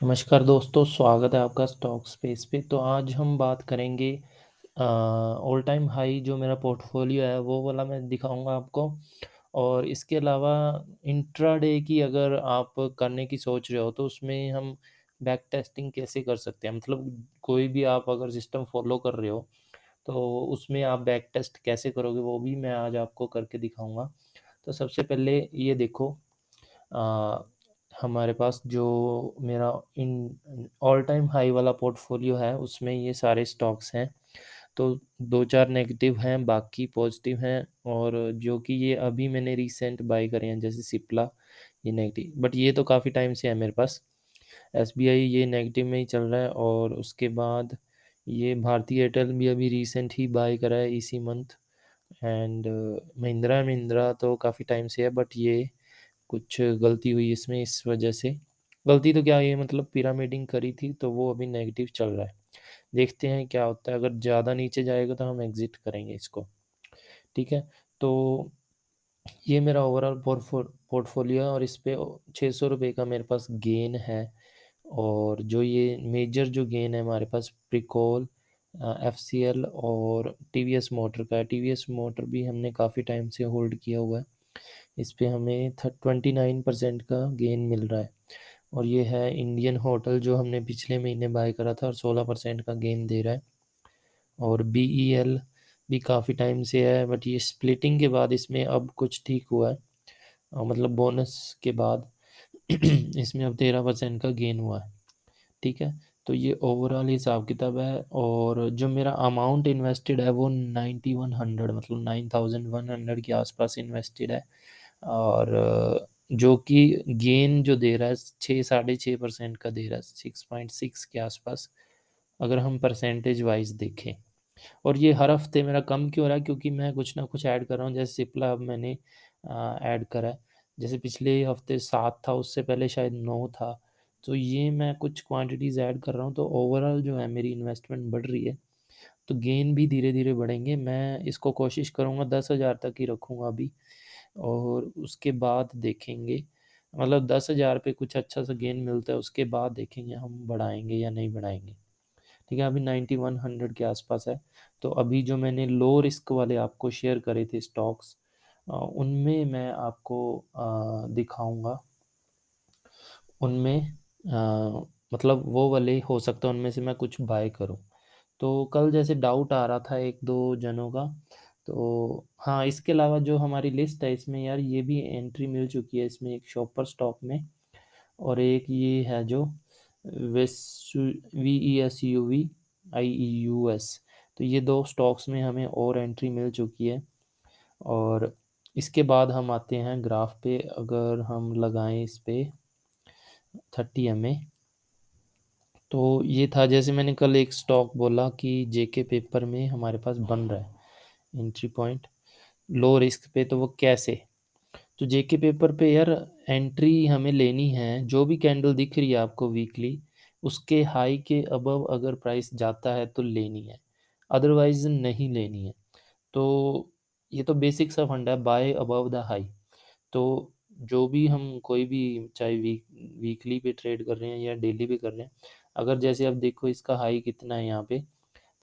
नमस्कार दोस्तों, स्वागत है आपका स्टॉक स्पेस पे। तो आज हम बात करेंगे ऑल टाइम हाई जो मेरा पोर्टफोलियो है वो वाला मैं दिखाऊंगा आपको। और इसके अलावा इंट्राडे की अगर आप करने की सोच रहे हो तो उसमें हम बैक टेस्टिंग कैसे कर सकते हैं, मतलब कोई भी आप अगर सिस्टम फॉलो कर रहे हो तो उसमें आप बैक टेस्ट कैसे करोगे वो भी मैं आज आपको करके दिखाऊंगा। तो सबसे पहले ये देखो, अ, हमारे पास जो मेरा इन ऑल टाइम हाई वाला पोर्टफोलियो है उसमें ये सारे स्टॉक्स हैं। तो 2-4 नेगेटिव हैं, बाकी पॉजिटिव हैं। और जो कि ये अभी मैंने रिसेंट बाय करे हैं जैसे सिप्ला, ये नेगेटिव, बट ये तो काफ़ी टाइम से है मेरे पास। एसबीआई ये नेगेटिव में ही चल रहा है। और उसके बाद ये भारतीय एयरटेल भी अभी रिसेंट ही बाय करा है इसी मंथ। एंड महिंद्रा महिंद्रा तो काफ़ी टाइम से है, बट ये कुछ गलती हुई इसमें, इस वजह से। गलती तो क्या, ये मतलब पिरामिडिंग करी थी तो वो अभी नेगेटिव चल रहा है। देखते हैं क्या होता है, अगर ज़्यादा नीचे जाएगा तो हम एग्जिट करेंगे इसको। ठीक है। तो ये मेरा ओवरऑल पोर्टफोलियो है और इस पे 600 रुपये का मेरे पास गेन है। और जो ये मेजर जो गेन है हमारे पास प्रिकोल, एफ सी एल और टी वी एस मोटर का है। टी वी एस मोटर भी हमने काफ़ी टाइम से होल्ड किया हुआ है। इस पे हमें 29% का गेन मिल रहा है। और ये है इंडियन होटल जो हमने पिछले महीने बाय करा था और 16% का गेन दे रहा है। और बी ई एल भी काफ़ी टाइम से है, बट ये स्प्लिटिंग के बाद इसमें अब कुछ ठीक हुआ है। मतलब बोनस के बाद इसमें अब 13% का गेन हुआ है। ठीक है। तो ये ओवरऑल हिसाब किताब है। और जो मेरा अमाउंट इन्वेस्टेड है वो 9100, मतलब 9100 के आसपास इन्वेस्टेड है। और जो कि गेन जो दे रहा है 6-6.5% का दे रहा है, 6.6 के आसपास, अगर हम परसेंटेज वाइज देखें। और ये हर हफ्ते मेरा कम क्यों हो रहा है, क्योंकि मैं कुछ ना कुछ ऐड कर रहा हूँ। जैसे सिप्ला अब मैंने ऐड करा है। जैसे पिछले हफ्ते 7 था, उससे पहले शायद 9 था। तो ये मैं कुछ क्वांटिटीज़ ऐड कर रहा हूँ, तो ओवरऑल जो है मेरी इन्वेस्टमेंट बढ़ रही है। तो गेन भी धीरे धीरे बढ़ेंगे। मैं इसको कोशिश करूँगा 10,000 तक ही रखूँगा अभी। और उसके बाद देखेंगे, मतलब 10,000 पे कुछ अच्छा सा गेन मिलता है उसके बाद देखेंगे हम बढ़ाएंगे या नहीं बढ़ाएंगे। ठीक है। अभी 9100 के आसपास है। तो अभी जो मैंने लो रिस्क वाले आपको शेयर करे थे स्टॉक्स, उनमें मैं आपको दिखाऊंगा। उनमें मतलब वो वाले हो सकता है उनमें से मैं कुछ बाय करूं। तो कल जैसे डाउट आ रहा था एक दो जनों का। तो हाँ, इसके अलावा जो हमारी लिस्ट है इसमें यार ये भी एंट्री मिल चुकी है, इसमें एक शॉपर स्टॉक में। और एक ये है जो V E S U V I U S एस। तो ये दो स्टॉक्स में हमें और एंट्री मिल चुकी है। और इसके बाद हम आते हैं ग्राफ पे। अगर हम लगाएं इस पे 30 MA, तो ये था जैसे मैंने कल एक स्टॉक बोला कि जेके पेपर में हमारे पास बन रहा है एंट्री पॉइंट लो रिस्क पे। तो वो कैसे? तो जेके पेपर पे यार एंट्री हमें लेनी है, जो भी कैंडल दिख रही है आपको वीकली उसके हाई के अबव अगर प्राइस जाता है तो लेनी है, अदरवाइज नहीं लेनी है। तो ये तो बेसिक सा फंडा है, बाय अबव द हाई। तो जो भी हम कोई भी, चाहे वीकली पे ट्रेड कर रहे हैं या डेली पे कर रहे हैं, अगर जैसे अब देखो इसका हाई कितना है यहाँ पे,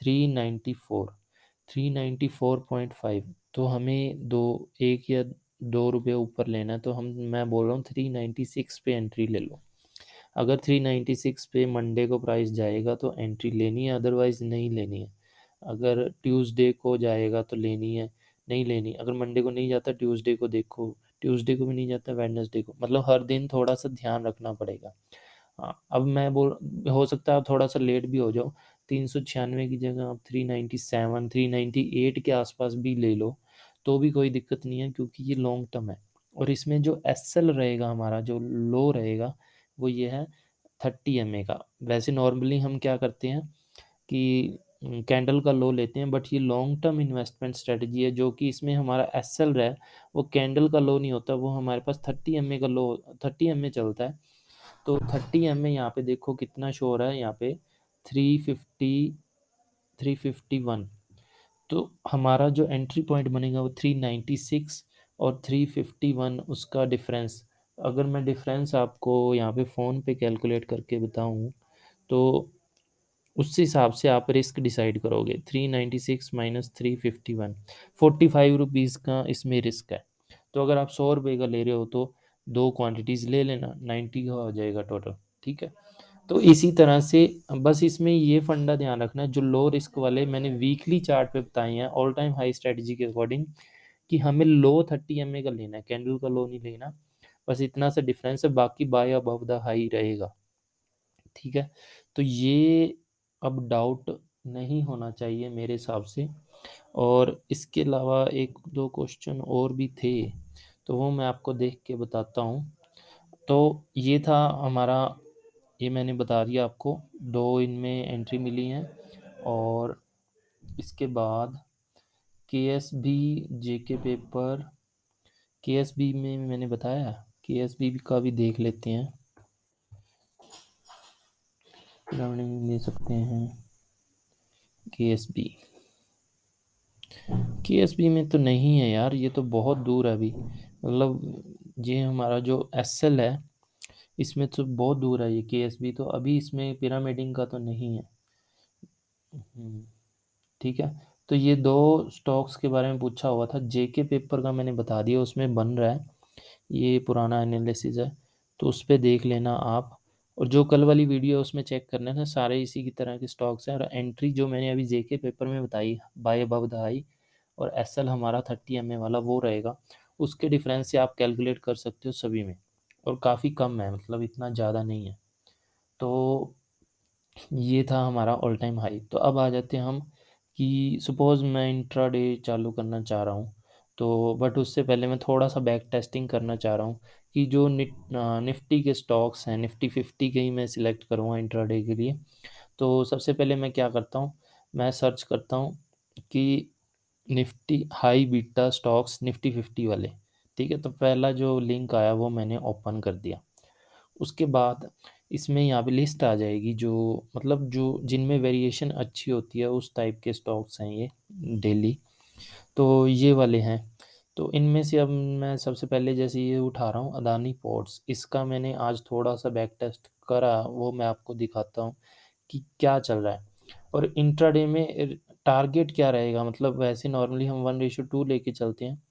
394, 394.5। तो हमें दो, 1 या 2 रुपये ऊपर लेना है। तो हम, मैं बोल रहा हूँ 396 पे एंट्री ले लो। अगर 396 पे मंडे को प्राइस जाएगा तो एंट्री लेनी है, अदरवाइज नहीं लेनी है। अगर ट्यूसडे को जाएगा तो लेनी है, नहीं लेनी। अगर मंडे को नहीं जाता ट्यूसडे को देखो, ट्यूसडे को भी नहीं जाता वेडनेसडे को, मतलब हर दिन थोड़ा सा ध्यान रखना पड़ेगा। हाँ, अब मैं बोल, हो सकता है थोड़ा सा लेट भी हो जाओ। 396 की जगह आप 397, 398 के आसपास भी ले लो तो भी कोई दिक्कत नहीं है, क्योंकि ये लॉन्ग टर्म है। और इसमें जो एस एल रहेगा हमारा, जो लो रहेगा, वो ये है 30 MA का। वैसे नॉर्मली हम क्या करते हैं कि कैंडल का लो लेते हैं, बट ये लॉन्ग टर्म इन्वेस्टमेंट स्ट्रेटजी है। जो कि इसमें हमारा एस एल रहा है वो कैंडल का लो नहीं होता, वो हमारे पास 30 MA का लो, 30 MA चलता है। तो 30 MA यहाँ पे देखो कितना शो हो रहा है, यहाँ पे 350, 351। तो हमारा जो एंट्री पॉइंट बनेगा वो 396 और 351, उसका डिफरेंस अगर मैं डिफरेंस आपको यहाँ पे फ़ोन पे कैलकुलेट करके बताऊँ, तो उस हिसाब से आप रिस्क डिसाइड करोगे। 396 माइनस 351, 45 रुपीज़ का इसमें रिस्क है। तो अगर आप 100 रुपये का ले रहे हो तो 2 क्वांटिटीज़ ले लेना, 90 का हो जाएगा टोटल, ठीक है? तो इसी तरह से बस इसमें ये फंडा ध्यान रखना है, जो लो रिस्क वाले मैंने वीकली चार्ट पे बताए हैं ऑल टाइम हाई स्ट्रेटजी के अकॉर्डिंग, कि हमें लो 30 एमए का लेना है, कैंडल का लो नहीं लेना। बस इतना सा डिफरेंस है, बाकी बाय अबव द हाई रहेगा, ठीक है? तो ये अब डाउट नहीं होना चाहिए मेरे हिसाब से। और इसके अलावा 1-2 क्वेश्चन और भी थे, तो वो मैं आपको देख के बताता हूँ। तो ये था हमारा, ये मैंने बता दिया आपको, 2 इनमें एंट्री मिली हैं। और इसके बाद केएसबी जीके पेपर, केएसबी में मैंने बताया, केएसबी का भी देख लेते हैं, लर्निंग ले सकते हैं। केएसबी, केएसबी में तो नहीं है यार, ये तो बहुत दूर है अभी, मतलब ये हमारा जो एसएल है इसमें तो बहुत दूर है, ये केएसबी तो अभी इसमें पिरामिडिंग का तो नहीं है। ठीक है, तो ये 2 स्टॉक्स के बारे में पूछा हुआ था, जेके पेपर का मैंने बता दिया, उसमें बन रहा है, ये पुराना एनालिसिस है, तो उस पे देख लेना आप। और जो कल वाली वीडियो है उसमें चेक करना है, सारे इसी की तरह के स्टॉक्स हैं। और एंट्री जो मैंने अभी जेके पेपर में बताई, बाय अबव द हाई, और एसएल हमारा 30 एमए वाला वो रहेगा, उसके डिफरेंस से आप कैलकुलेट कर सकते हो सभी में। और काफ़ी कम है, मतलब इतना ज़्यादा नहीं है। तो ये था हमारा ऑल टाइम हाई। तो अब आ जाते हैं हम कि सपोज़ मैं इंट्राडे चालू करना चाह रहा हूँ, तो बट उससे पहले मैं थोड़ा सा बैक टेस्टिंग करना चाह रहा हूँ कि जो निफ्टी के स्टॉक्स हैं, निफ्टी 50 के ही मैं सिलेक्ट करूँगा इंट्राडे के लिए। तो सबसे पहले मैं क्या करता हूँ, मैं सर्च करता हूँ कि Nifty high beta stocks Nifty 50 वाले, ठीक है? तो पहला जो लिंक आया वो मैंने ओपन कर दिया। उसके बाद इसमें यहाँ पे लिस्ट आ जाएगी, जो मतलब जो जिनमें वेरिएशन अच्छी होती है उस टाइप के स्टॉक्स हैं ये डेली, तो ये वाले हैं। तो इनमें से अब मैं सबसे पहले जैसे ये उठा रहा हूँ अदानी पोर्ट्स, इसका मैंने आज थोड़ा सा बैक टेस्ट करा, वो मैं आपको दिखाता हूँ कि क्या चल रहा है। और इंट्राडे में टारगेट क्या रहेगा, मतलब वैसे नॉर्मली हम 1:2 लेके चलते हैं,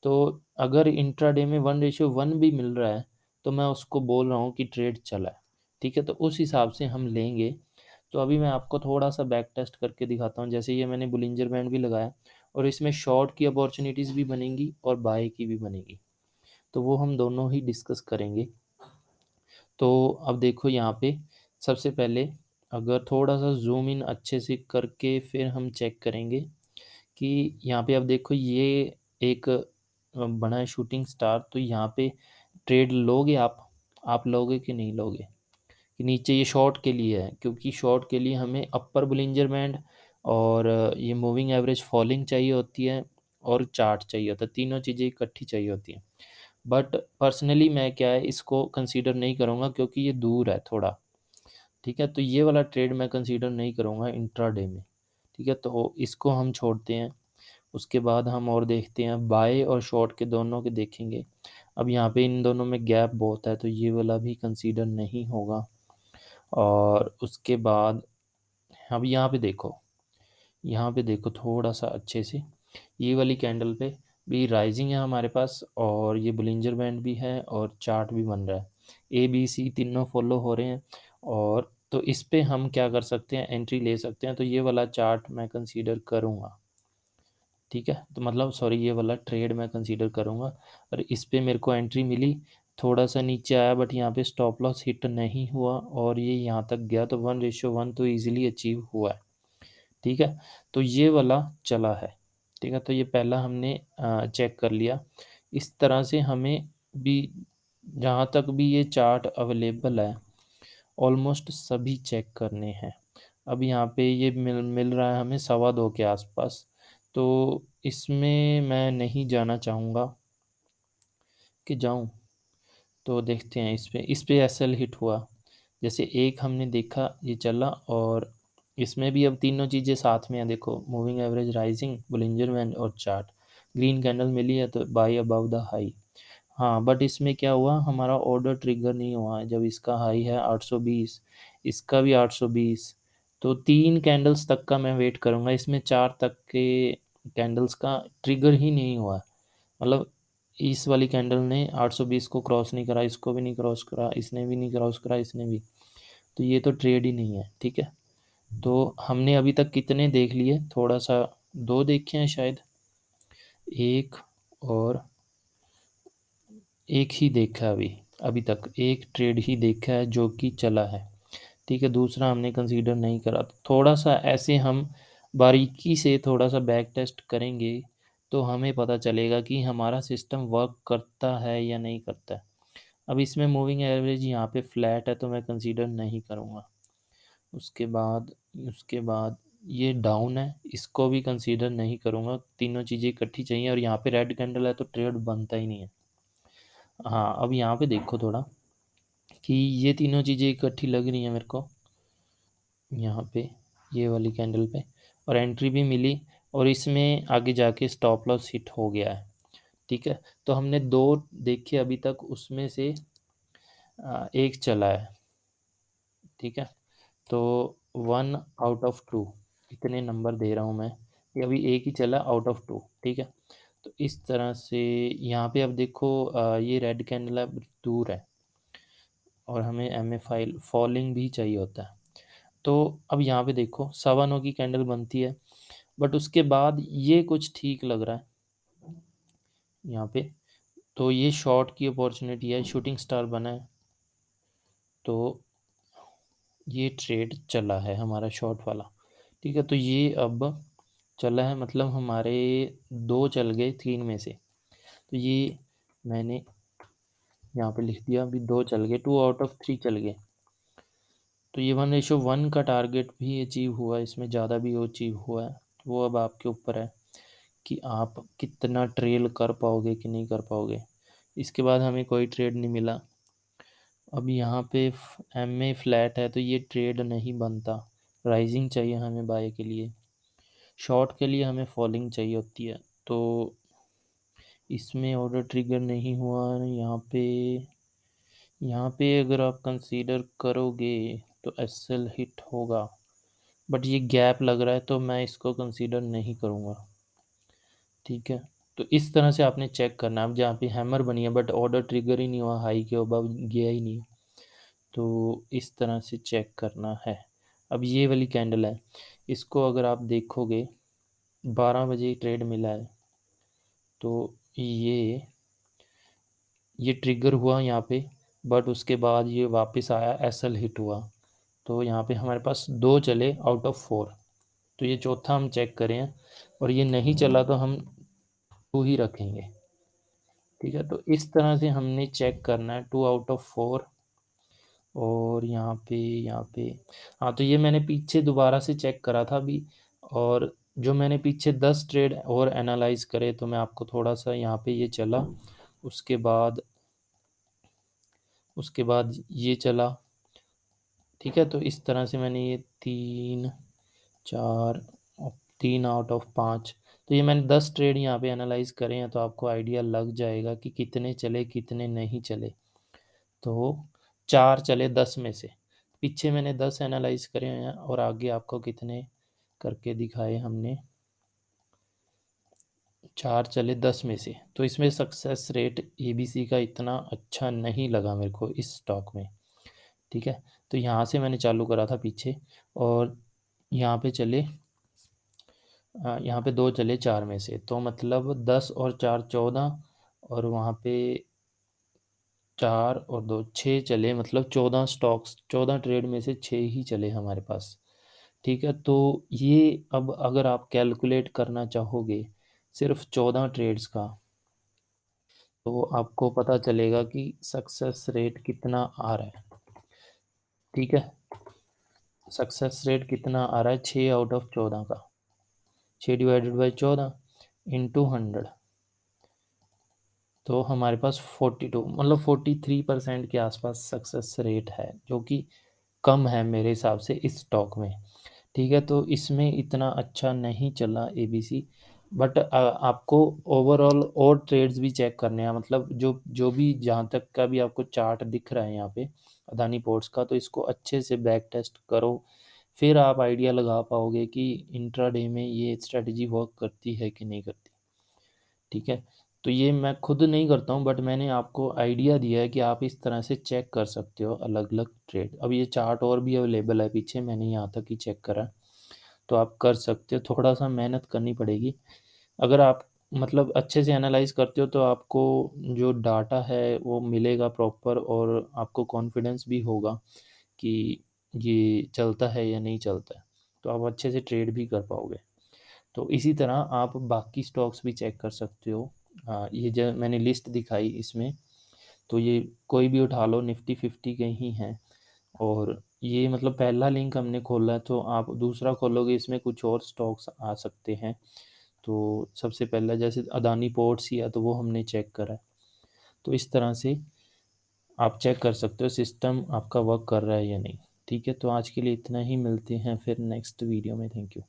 तो अगर इंट्राडे में 1:1 भी मिल रहा है तो मैं उसको बोल रहा हूँ कि ट्रेड चला है, ठीक है? तो उस हिसाब से हम लेंगे। तो अभी मैं आपको थोड़ा सा बैक टेस्ट करके दिखाता हूँ, जैसे ये मैंने बुलिंजर बैंड भी लगाया, और इसमें शॉर्ट की अपॉर्चुनिटीज़ भी बनेंगी और बाय की भी बनेगी, तो वो हम दोनों ही डिस्कस करेंगे। तो अब देखो यहाँ पे सबसे पहले अगर थोड़ा सा जूम इन अच्छे से करके फिर हम चेक करेंगे कि यहाँ पे अब देखो ये एक बना है शूटिंग स्टार, तो यहाँ पे ट्रेड लोगे आप लोगे कि नहीं लोगे? कि नीचे ये शॉर्ट के लिए है, क्योंकि शॉर्ट के लिए हमें अपर बुलिंजर बैंड और ये मूविंग एवरेज फॉलिंग चाहिए होती है, और चार्ट चाहिए होता है, तीनों चीज़ें इकट्ठी चाहिए होती हैं। बट पर्सनली मैं क्या है इसको कंसीडर नहीं करूँगा, क्योंकि ये दूर है थोड़ा, ठीक है? तो ये वाला ट्रेड मैं कंसीडर नहीं करूँगा इंट्राडे में, ठीक है? तो इसको हम छोड़ते हैं। उसके बाद हम और देखते हैं, बाय और शॉर्ट के दोनों के देखेंगे। अब यहाँ पे इन दोनों में गैप बहुत है, तो ये वाला भी कंसीडर नहीं होगा। और उसके बाद अब यहाँ पे देखो थोड़ा सा अच्छे से, ये वाली कैंडल पे भी राइजिंग है हमारे पास, और ये बुलिंजर बैंड भी है और चार्ट भी बन रहा है, ए बी सी तीनों फॉलो हो रहे हैं। और तो इस पे हम क्या कर सकते हैं, एंट्री ले सकते हैं। तो ये वाला चार्ट मैं कंसीडर करूँगा, ठीक है? तो मतलब सॉरी, ये वाला ट्रेड मैं कंसीडर करूँगा। और इस पे मेरे को एंट्री मिली, थोड़ा सा नीचे आया, बट यहाँ पे स्टॉप लॉस हिट नहीं हुआ और ये यहाँ तक गया, तो 1:1 तो ईजिली अचीव हुआ है, ठीक है? तो ये वाला चला है, ठीक है? तो ये पहला हमने चेक कर लिया। इस तरह से हमें भी जहाँ तक भी ये चार्ट अवेलेबल है ऑलमोस्ट सभी चेक करने हैं। अब यहाँ पे ये मिल रहा है हमें 2:15 के आसपास, तो इसमें मैं नहीं जाना चाहूँगा कि जाऊँ। तो देखते हैं इस पे एसएल हिट हुआ, जैसे एक हमने देखा ये चला, और इसमें भी अब तीनों चीज़ें साथ में हैं, देखो moving average rising, Bollinger band और चार्ट, ग्रीन कैंडल मिली है तो बाय अबव द हाई। हाँ, बट इसमें क्या हुआ, हमारा ऑर्डर ट्रिगर नहीं हुआ है। जब इसका हाई है 820, इसका भी 820, तो 3 कैंडल्स तक का मैं वेट करूँगा। इसमें 4 तक के कैंडल्स का ट्रिगर ही नहीं हुआ। मतलब इस वाली कैंडल ने 820 को क्रॉस नहीं करा, इसको भी नहीं क्रॉस करा, इसने भी नहीं क्रॉस करा, इसने भी। तो ये तो ट्रेड ही नहीं है, ठीक है। तो हमने अभी तक कितने देख लिए, थोड़ा सा 2 देखे हैं शायद, एक और एक ही देखा है अभी, अभी तक एक ट्रेड ही देखा है जो कि चला है, ठीक है। दूसरा हमने कंसीडर नहीं करा। थोड़ा सा ऐसे हम बारीकी से थोड़ा सा बैक टेस्ट करेंगे तो हमें पता चलेगा कि हमारा सिस्टम वर्क करता है या नहीं करता है। अब इसमें मूविंग एवरेज यहाँ पे फ्लैट है तो मैं कंसीडर नहीं करूँगा। उसके बाद उसके बाद ये डाउन है, इसको भी कंसीडर नहीं करूँगा। तीनों चीज़ें इकट्ठी चाहिए, और यहाँ पे रेड कैंडल है तो ट्रेड बनता ही नहीं है। हाँ, अब यहाँ पे देखो थोड़ा कि ये तीनों चीज़ें इकट्ठी लग रही हैं मेरे को यहाँ पे, ये वाली कैंडल पे, और एंट्री भी मिली, और इसमें आगे जाके स्टॉप लॉस हिट हो गया है, ठीक है। तो हमने 2 देखे अभी तक, उसमें से एक चला है, ठीक है। तो 1 आउट ऑफ 2, इतने नंबर दे रहा हूँ मैं, ये अभी एक ही चला आउट ऑफ 2, ठीक है। तो इस तरह से यहाँ पे अब देखो, ये रेड कैंडल अब दूर है, और हमें एम फाइल फॉलिंग भी चाहिए होता है। तो अब यहाँ पे देखो 9:15 की कैंडल बनती है, बट उसके बाद ये कुछ ठीक लग रहा है यहाँ पे। तो ये शॉर्ट की अपॉर्चुनिटी है, शूटिंग स्टार बना है, तो ये ट्रेड चला है हमारा शॉर्ट वाला, ठीक है। तो ये अब चला है, मतलब हमारे 2 चल गए 3 में से। तो ये मैंने यहाँ पे लिख दिया, अभी 2 चल गए, 2 आउट ऑफ 3 चल गए। तो ये 1:1 का टारगेट भी अचीव हुआ है, इसमें ज़्यादा भी अचीव हुआ है। तो वो अब आपके ऊपर है कि आप कितना ट्रेल कर पाओगे कि नहीं कर पाओगे। इसके बाद हमें कोई ट्रेड नहीं मिला। अब यहाँ पे एम ए फ्लैट है तो ये ट्रेड नहीं बनता, राइजिंग चाहिए हमें बाय के लिए, शॉर्ट के लिए हमें फॉलिंग चाहिए होती है। तो इसमें ऑर्डर ट्रिगर नहीं हुआ यहाँ पे अगर आप कंसीडर करोगे तो एस एल हिट होगा, बट ये गैप लग रहा है तो मैं इसको कंसीडर नहीं करूँगा, ठीक है। तो इस तरह से आपने चेक करना है। अब जहाँ पे हैमर बनी है बट ऑर्डर ट्रिगर ही नहीं हुआ, हाई के अबव गया ही नहीं, तो इस तरह से चेक करना है। अब ये वाली कैंडल है, इसको अगर आप देखोगे 12 बजे ट्रेड मिला है, तो ये ट्रिगर हुआ यहाँ पे, बट उसके बाद ये वापस आया, एस एल हिट हुआ। तो यहाँ पे हमारे पास 2 चले आउट ऑफ 4, तो ये चौथा हम चेक करें, और ये नहीं चला तो हम 2 ही रखेंगे, ठीक है। तो इस तरह से हमने चेक करना है 2 आउट ऑफ 4। और यहाँ पे हाँ, तो ये मैंने पीछे दोबारा से चेक करा था अभी, और जो मैंने पीछे 10 ट्रेड और एनालाइज करे, तो मैं आपको थोड़ा सा यहाँ पे ये चला, उसके बाद ये चला, ठीक है। तो इस तरह से मैंने ये 3 4 3 आउट ऑफ 5, तो ये मैंने 10 ट्रेड यहाँ पे एनालाइज करे हैं, तो आपको आइडिया लग जाएगा कि कितने चले कितने नहीं चले। तो 4 चले 10 में से, पीछे मैंने 10 एनालाइज करे हैं, और आगे आपको कितने करके दिखाए हमने, 4 चले 10 में से। तो इसमें सक्सेस रेट एबीसी का इतना अच्छा नहीं लगा मेरे को इस स्टॉक में, ठीक है। तो यहाँ से मैंने चालू करा था पीछे, और यहाँ पे चले यहाँ पे 2 चले 4 में से, तो मतलब 10 और 4 14, और वहाँ पे 4 और 2 6 चले, मतलब 14 स्टॉक्स, 14 ट्रेड में से 6 ही चले हमारे पास, ठीक है। तो ये अब अगर आप कैलकुलेट करना चाहोगे सिर्फ 14 ट्रेड्स का, तो आपको पता चलेगा कि सक्सेस रेट कितना आ रहा है, ठीक है। सक्सेस रेट कितना आ रहा है, 6 आउट ऑफ 14 का, 6 डिवाइडेड बाई 14 इंटू 100, तो हमारे पास 42, मतलब 43% के आसपास सक्सेस रेट है, जो कि कम है मेरे हिसाब से इस स्टॉक में, ठीक है। तो इसमें इतना अच्छा नहीं चला एबीसी, बट आपको ओवरऑल और ट्रेड्स भी चेक करने हैं, मतलब जो जो भी जहाँ तक का भी आपको चार्ट दिख रहा है यहाँ पे अदानी पोर्ट्स का, तो इसको अच्छे से बैक टेस्ट करो, फिर आप आइडिया लगा पाओगे कि इंट्राडे में ये स्ट्रेटजी वर्क करती है कि नहीं करती। ठीक है, तो ये मैं खुद नहीं करता हूँ, बट मैंने आपको आइडिया दिया है कि आप इस तरह से चेक कर सकते हो अलग अलग ट्रेड। अब ये चार्ट और भी अवेलेबल है पीछे, मैंने यहाँ तक ही चेक करा, तो आप कर सकते हो, थोड़ा सा मेहनत करनी पड़ेगी। अगर आप मतलब अच्छे से एनालाइज करते हो तो आपको जो डाटा है वो मिलेगा प्रॉपर, और आपको कॉन्फिडेंस भी होगा कि ये चलता है या नहीं चलता है, तो आप अच्छे से ट्रेड भी कर पाओगे। तो इसी तरह आप बाकी स्टॉक्स भी चेक कर सकते हो। ये जो मैंने लिस्ट दिखाई इसमें, तो ये कोई भी उठा लो, निफ्टी 50 के ही हैं। और ये मतलब पहला लिंक हमने खोला है, तो आप दूसरा खोलोगे इसमें कुछ और स्टॉक्स आ सकते हैं। तो सबसे पहला जैसे अदानी पोर्ट्स ही है, तो वो हमने चेक करा है। तो इस तरह से आप चेक कर सकते हो सिस्टम आपका वर्क कर रहा है या नहीं। ठीक है, तो आज के लिए इतना ही, मिलते हैं फिर नेक्स्ट वीडियो में। Thank you.